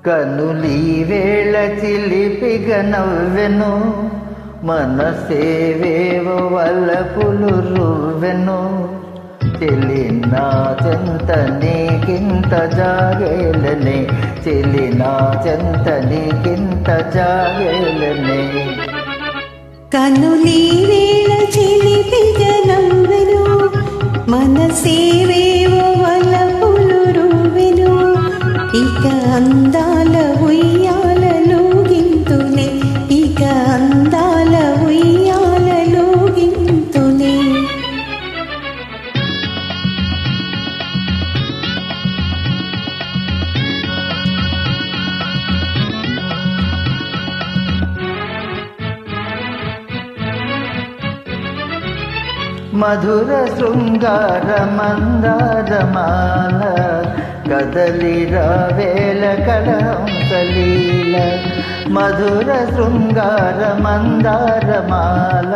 కనులీ వేళ చిలిపిగ నవ్వెను, మనసేవేవో వలపులు రువ్వెను. చెలి నా చెంత నీకింత జాగేలనే, చెలి నా చెంత నీకింత జాగేలనే. కనులీ వేళ చిలిపిగ నవ్వెను, మనసేవేవో వలపులు రువ్వెను. ఇక అందాల ఉయ్యాలలో గింతులే, ఇక అందాల ఉయ్యాలలో గింతులే. మధుర శృంగార మందారమాల, కదలిరా వేల కళహంసలీల. మధుర శృంగార మందారమాల,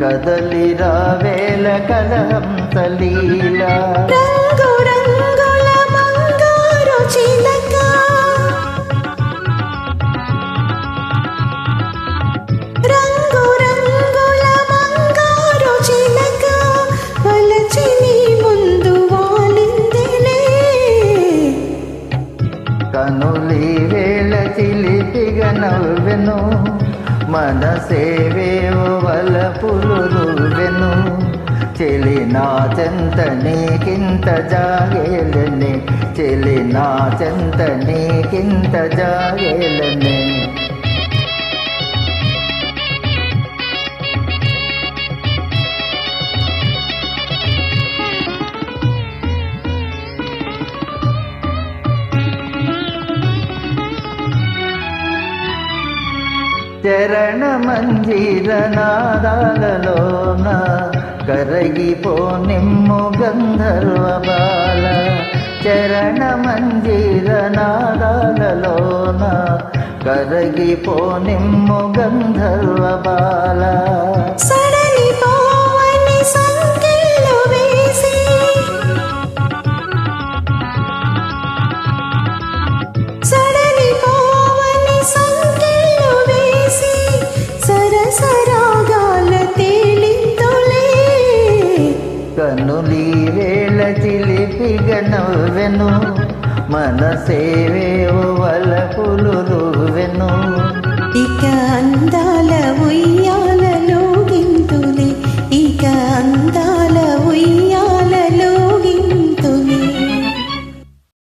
కదలిరా వేల కళహంసలీల. రంగు రంగుల బంగారు చిలక, రంగు రంగుల బంగారు చిలక, వలచి నీ ముందు వాలిందిలే. కనులీ వేళ చిలిపిగ నవ్వెను, మనసేవేవో వలపులు రువ్వెను. చెలి నా చెంత నీకింత జాగేలనే, చెలి నా చెంత నీకింత జాగేలనే. చరణ మంజీర నాదాలలోన, కరగిపో నిమ్ము గంధర్వ బాల. చరణ మంజీర నాదాలలోన, కరగిపో నిమ్ము గంధర్వ బాల. సడలి పోవని సంకెళ్ళు వేసి, సడలి పోవని సంకెళ్ళు వేసి, సరసరాగాల తేలింతులే. కనులీ వేళ చిలిపిగ నవ్వెను, మనసేవేవో వలపులు